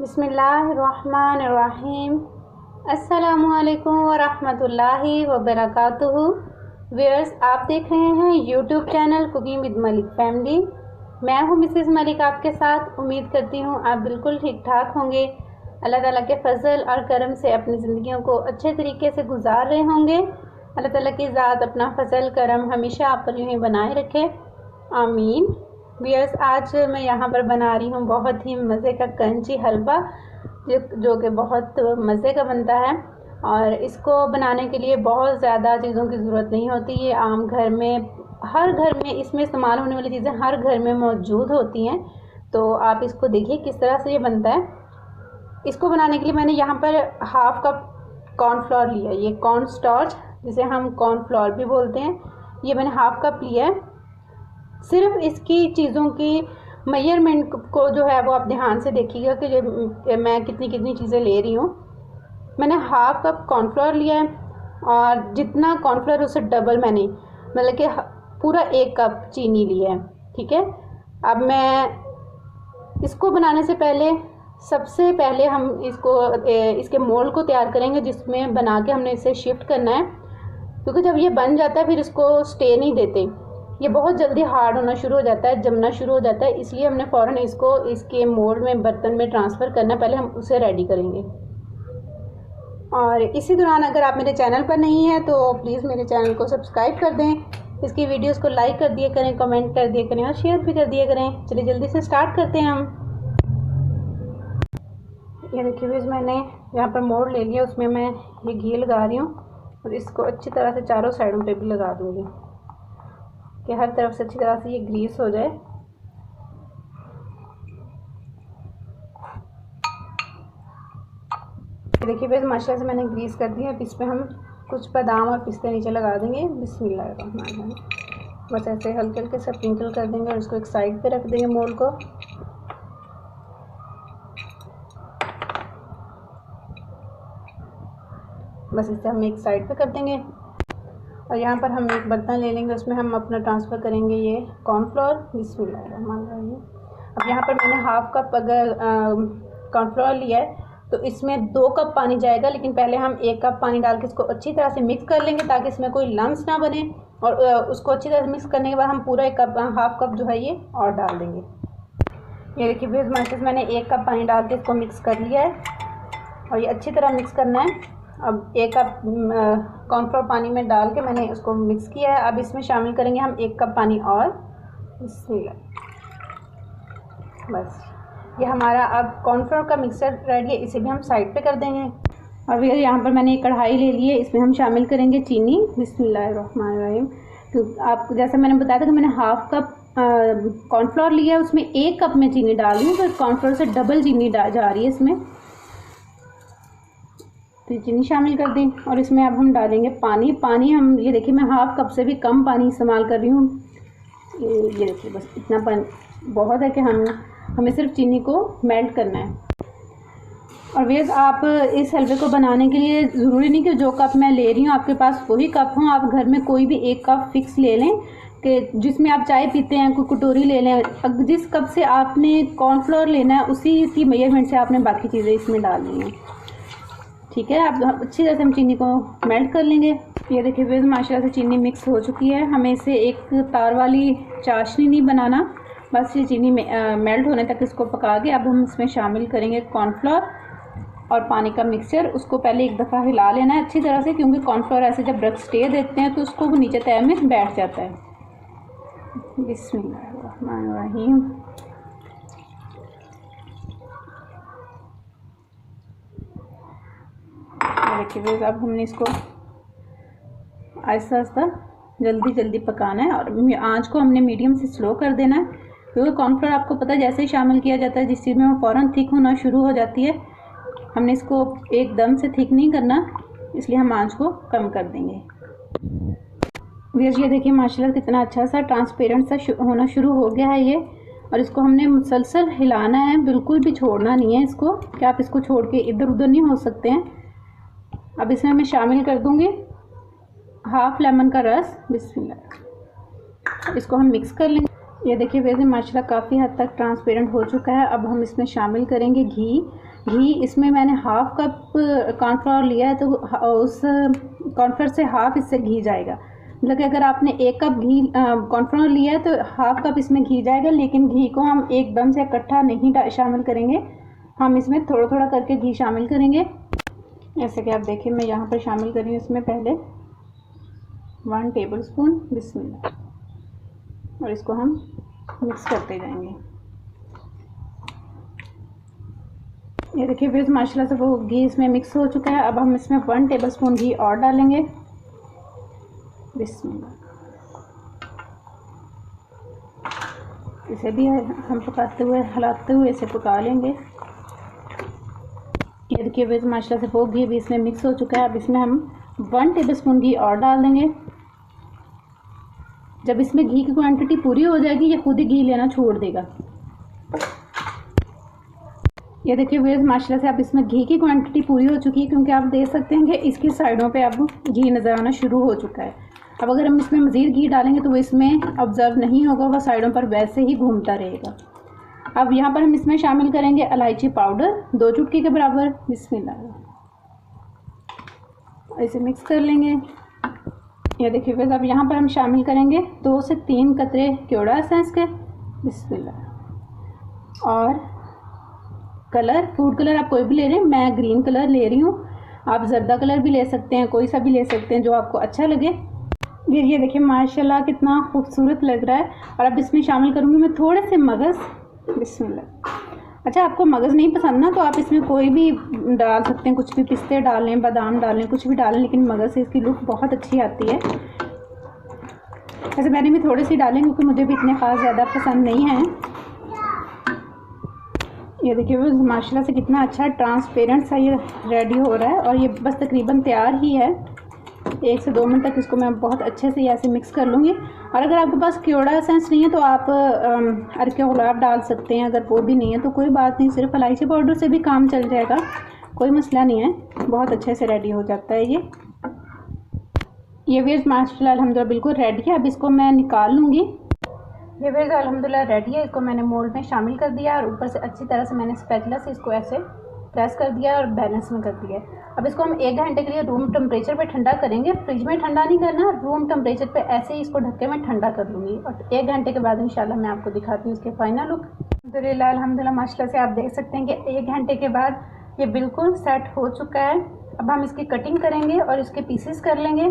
बिस्मिल्लाहिर्रहमानिर्रहीम। अस्सलामुअलैकुम वरहमतुल्लाहि वबरकातुहू। व्यूअर्स, आप देख रहे हैं YouTube channel cooking with Malik family. मैं हूं मिसेस मलिक आपके साथ। उम्मीद करती हूं आप बिल्कुल ठीक ठाक होंगे। अल्लाह ताला के फजल और करम से अपनी ज़िंदगियों को अच्छे तरीके से गुजार रहे होंगे। अल्लाह ताला की ज़ात अपना फजल करम हमेशा आप पर यूँ ही बनाए रखे, आमीन। व्यूअर्स, आज मैं यहाँ पर बना रही हूँ बहुत ही मज़े का क्रंची हलवा जो कि बहुत मज़े का बनता है। और इसको बनाने के लिए बहुत ज़्यादा चीज़ों की ज़रूरत नहीं होती। ये आम घर में, हर घर में इसमें इस्तेमाल होने वाली चीज़ें हर घर में मौजूद होती हैं। तो आप इसको देखिए किस तरह से ये बनता है। इसको बनाने के लिए मैंने यहाँ पर हाफ़ कप कॉर्नफ्लोर लिया है। ये कॉर्न स्टार्च, जिसे हम कॉर्नफ्लोर भी बोलते हैं, ये मैंने हाफ़ कप लिया है। सिर्फ इसकी चीज़ों की मेजरमेंट को जो है वो आप ध्यान से देखिएगा कि मैं कितनी कितनी चीज़ें ले रही हूँ। मैंने हाफ़ कप कॉर्नफ्लोर लिया है और जितना कॉर्नफ्लोर उससे डबल मैंने मतलब कि पूरा 1 कप चीनी लिया है। ठीक है। अब मैं इसको बनाने से पहले सबसे पहले हम इसके मोल्ड को तैयार करेंगे, जिसमें बना के हमने इसे शिफ्ट करना है। क्योंकि जब ये बन जाता है फिर इसको स्टे नहीं देते, ये बहुत जल्दी हार्ड होना शुरू हो जाता है, जमना शुरू हो जाता है। इसलिए हमने फ़ौरन इसको इसके मोल्ड में, बर्तन में ट्रांसफ़र करना, पहले हम उसे रेडी करेंगे। और इसी दौरान अगर आप मेरे चैनल पर नहीं हैं तो प्लीज़ मेरे चैनल को सब्सक्राइब कर दें, इसकी वीडियोस को लाइक कर दिया करें, कमेंट कर दिया करें और शेयर भी कर दिया करें। चलिए जल्दी से स्टार्ट करते हैं हम। ये देखिए व्यूअर्स, मैंने यहाँ पर मोल्ड ले लिया, उसमें मैं ये घी लगा रही हूँ और इसको अच्छी तरह से चारों साइडों पे भी लगा दूँगी कि हर तरफ से अच्छी तरह से ये ग्रीस हो जाए। देखिए बस माशाल्लाह से मैंने ग्रीस कर दिया। अब इसमें हम कुछ बादाम और पिस्ते नीचे लगा देंगे। बिस्मिल्लाहिर्रहमानिर्रहीम। बस ऐसे हल्के हल्के से स्प्रिंकल कर देंगे और इसको एक साइड पे रख देंगे मोल्ड को। बस इसे हम एक साइड पे कर देंगे और यहाँ पर हम एक बर्तन ले लेंगे, उसमें हम अपना ट्रांसफ़र करेंगे ये कॉर्नफ्लोर। बिस्मिल्लाहिर्रहमानिर्रहीम। अब यहाँ पर मैंने हाफ़ कप अगर कॉर्नफ्लोर लिया है तो इसमें 2 कप पानी जाएगा, लेकिन पहले हम 1 कप पानी डाल के इसको अच्छी तरह से मिक्स कर लेंगे ताकि इसमें कोई लम्स ना बने। और उसको अच्छी तरह से मिक्स करने के बाद हम पूरा 1 कप, हाफ़ कप जो है ये और डाल देंगे। ये देखिए बेस मैंने 1 कप पानी डाल के इसको मिक्स कर लिया है और ये अच्छी तरह मिक्स करना है। अब 1 कप कॉर्नफ्लोर पानी में डाल के मैंने उसको मिक्स किया है। अब इसमें शामिल करेंगे हम 1 कप पानी और। बस ये हमारा अब कॉर्नफ्लोर का मिक्सर रेडी है, इसे भी हम साइड पे कर देंगे। और फिर यहाँ पर मैंने एक कढ़ाई ले ली है, इसमें हम शामिल करेंगे चीनी। बिस्मिल्लाहिर्रहमानिर्रहीम। तो आप जैसे मैंने बताया था कि मैंने हाफ़ कप कॉर्नफ्लोर लिया है, उसमें 1 कप में चीनी डाल रही हूँ, तो कॉर्नफ्लोर से डबल चीनी जा रही है इसमें। तो चीनी शामिल कर दी और इसमें अब हम डालेंगे पानी हम ये देखिए मैं हाफ़ कप से भी कम पानी इस्तेमाल कर रही हूँ। ये देखिए बस इतना पानी बहुत है कि हमें सिर्फ चीनी को मेल्ट करना है। और वैसे आप इस हलवे को बनाने के लिए ज़रूरी नहीं कि जो कप मैं ले रही हूँ आपके पास वही कप हो। आप घर में कोई भी 1 कप फिक्स ले लें कि जिसमें आप चाय पीते हैं, कोई कटोरी ले लें। जिस कप से आपने कॉर्नफ्लोर लेना है उसी की मेजरमेंट से आपने बाकी चीज़ें इसमें डालनी है। ठीक है। अब अच्छी तरह से हम चीनी को मेल्ट कर लेंगे। ये देखिए बेस माशाल्लाह से चीनी मिक्स हो चुकी है। हमें इसे एक तार वाली चाशनी नहीं बनाना, बस ये चीनी मेल्ट होने तक इसको पका के अब हम इसमें शामिल करेंगे कॉर्नफ्लोर और पानी का मिक्सचर। उसको पहले एक दफ़ा हिला लेना है अच्छी तरह से, क्योंकि कॉर्नफ्लोर ऐसे जब रख स्टे देते हैं तो उसको वो नीचे तय में बैठ जाता है। बिस्मिल्लाहिर्रहमानिर्रहीम। देखिए बस अब हमने इसको आहिस्ता आहिस्ता जल्दी पकाना है और आंच को हमने मीडियम से स्लो कर देना है, क्योंकि कॉर्नफ्लोर आपको पता है जैसे ही शामिल किया जाता है जिस चीज़ में वो फ़ौरन थिक होना शुरू हो जाती है। हमने इसको एकदम से थिक नहीं करना, इसलिए हम आंच को कम कर देंगे। ये देखिए माशाल्लाह कितना अच्छा सा ट्रांसपेरेंट सा होना शुरू हो गया है ये। और इसको हमने मुसलसल हिलाना है, बिल्कुल भी छोड़ना नहीं है इसको, कि आप इसको छोड़ के इधर उधर नहीं हो सकते हैं। अब इसमें मैं शामिल कर दूँगी हाफ़ लेमन का रस। बिस्मिल्लाह। इसको हम मिक्स कर लेंगे। ये देखिए वैसे माशाल्लाह काफ़ी हद तक ट्रांसपेरेंट हो चुका है। अब हम इसमें शामिल करेंगे घी। इसमें मैंने हाफ़ कप कॉर्नफ्लोर लिया है, तो उस कॉर्नफ्लोर से हाफ़ इससे घी जाएगा। मतलब कि अगर आपने 1 कप घी कॉर्नफ्लोर लिया है तो हाफ़ कप इसमें घी जाएगा, लेकिन घी को हम एकदम से इकट्ठा नहीं शामिल करेंगे, हम इसमें थोड़ा थोड़ा करके घी शामिल करेंगे। जैसे कि आप देखिए मैं यहाँ पर शामिल करी हूँ इसमें पहले 1 टेबल स्पून, बिस्मिल्लाह, और इसको हम मिक्स करते जाएंगे। ये देखिए फिर माशाल्लाह से वो घी इसमें मिक्स हो चुका है। अब हम इसमें 1 टेबल स्पून घी और डालेंगे, बिस्मिल्लाह। इसे भी हम पकाते हुए हिलाते हुए इसे पका लेंगे। ये देखिए फिर माशाल्लाह से वो घी भी इसमें मिक्स हो चुका है। अब इसमें हम 1 टेबल स्पून घी और डाल देंगे। जब इसमें घी की क्वांटिटी पूरी हो जाएगी ये खुद ही घी लेना छोड़ देगा। ये देखिए व्यूअर्स माशाल्लाह से अब इसमें घी की क्वांटिटी पूरी हो चुकी है, क्योंकि आप देख सकते हैं कि इसकी साइडों पे अब घी नज़र आना शुरू हो चुका है। अब अगर हम इसमें मज़ीद घी डालेंगे तो वो इसमें ऑब्ज़र्व नहीं होगा, वह साइडों पर वैसे ही घूमता रहेगा। अब यहाँ पर हम इसमें शामिल करेंगे इलायची पाउडर 2 चुटकी के बराबर, बिस्मिल्लाह। इसे मिक्स कर लेंगे। ये देखिए बस अब यहाँ पर हम शामिल करेंगे 2 से 3 कतरे केवड़ा एसेंस के, बिस्मिल्लाह। और कलर, फूड कलर आप कोई भी ले रहे हैं, मैं ग्रीन कलर ले रही हूँ, आप जर्दा कलर भी ले सकते हैं, कोई सा भी ले सकते हैं जो आपको अच्छा लगे। फिर ये देखिए माशाल्लाह कितना खूबसूरत लग रहा है। और अब इसमें शामिल करूँगी मैं थोड़े से मगज़, बिस्मिल्लाह। अच्छा आपको मगज़ नहीं पसंद ना तो आप इसमें कोई भी डाल सकते हैं, कुछ भी, पिस्ते डालें, बादाम डालें, कुछ भी डालें, लेकिन मगज़ से इसकी लुक बहुत अच्छी आती है। वैसे मैंने भी थोड़ी सी डालें क्योंकि मुझे भी इतने ख़ास ज़्यादा पसंद नहीं है। ये देखिए वो माशाल्लाह से कितना अच्छा ट्रांसपेरेंट सा ये रेडी हो रहा है, और ये बस तकरीबन तैयार ही है। 1 से 2 मिनट तक इसको मैं बहुत अच्छे से ऐसे मिक्स कर लूँगी। और अगर आपके पास केवड़ा एसेंस नहीं है तो आप अरके गुलाब डाल सकते हैं, अगर वो भी नहीं है तो कोई बात नहीं, सिर्फ इलायची पाउडर से भी काम चल जाएगा, कोई मसला नहीं है, बहुत अच्छे से रेडी हो जाता है ये वेज माशाल्लाह अल्हम्दुलिल्लाह बिल्कुल रेडी है। अब इसको मैं निकाल लूँगी। ये वेज अल्हम्दुलिल्लाह रेडी है। इसको मैंने मोल्ड में शामिल कर दिया और ऊपर से अच्छी तरह से मैंने स्पैचुला से इसको ऐसे प्रेस कर दिया और बैलेंस में कर दिया। अब इसको हम 1 घंटे के लिए रूम टेम्परेचर पे ठंडा करेंगे। फ्रिज में ठंडा नहीं करना, रूम टेम्परेचर पे ऐसे ही इसको ढक के मैं ठंडा कर लूँगी, और 1 घंटे के बाद इंशाल्लाह मैं आपको दिखाती हूँ इसके फाइनल लुक। अल्हम्दुलिल्लाह माशाल्लाह से आप देख सकते हैं कि 1 घंटे के बाद ये बिल्कुल सेट हो चुका है। अब हम इसकी कटिंग करेंगे और इसके पीसेस कर लेंगे।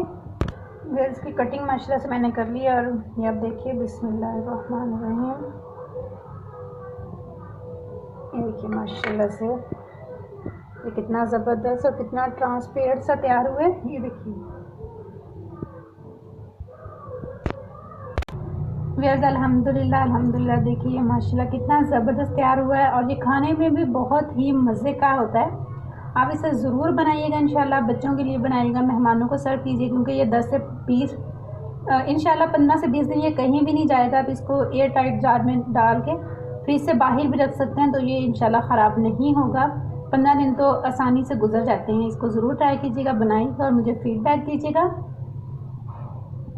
फिर इसकी कटिंग माशाल्लाह से मैंने कर ली है, और ये आप देखिए बिस्मिल्लाहिर्रहमानिर्रहीम। ये देखिए माशाल्लाह से ये कितना ज़बरदस्त और कितना ट्रांसपेरेंट सा तैयार हुआ है। ये देखिए व्यूअर्स अल्हम्दुलिल्लाह देखिए माशाल्लाह कितना ज़बरदस्त तैयार हुआ है, और ये खाने में भी बहुत ही मज़े का होता है। आप इसे ज़रूर बनाइएगा इंशाल्लाह, बच्चों के लिए बनाइएगा, मेहमानों को सर्व कीजिए, क्योंकि ये 10 से 20 इंशाल्लाह 15 से 20 दिन ये कहीं भी नहीं जाएगा। आप इसको एयर टाइट जार में डाल के फ्रिज से बाहर भी रख सकते हैं, तो ये इंशाल्लाह ख़राब नहीं होगा। 15 दिन तो आसानी से गुजर जाते हैं। इसको ज़रूर ट्राई कीजिएगा, बनाइएगा और मुझे फ़ीडबैक दीजिएगा।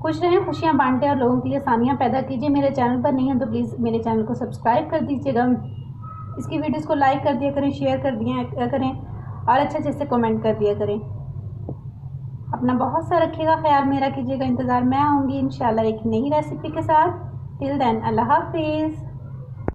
खुश रहें, खुशियाँ बांटें और लोगों के लिए आसानियाँ पैदा कीजिए। मेरे चैनल पर नहीं है तो प्लीज़ मेरे चैनल को सब्सक्राइब कर दीजिएगा। इसकी वीडियोज़ को लाइक कर दिया करें, शेयर कर दिया करें, और अच्छे से कमेंट कर दिया करें। अपना बहुत सा रखिएगा ख्याल, मेरा कीजिएगा। इंतज़ार मैं आऊँगी इंशाल्लाह एक नई रेसिपी के साथ। टिल देन अल्लाह हाफिज़।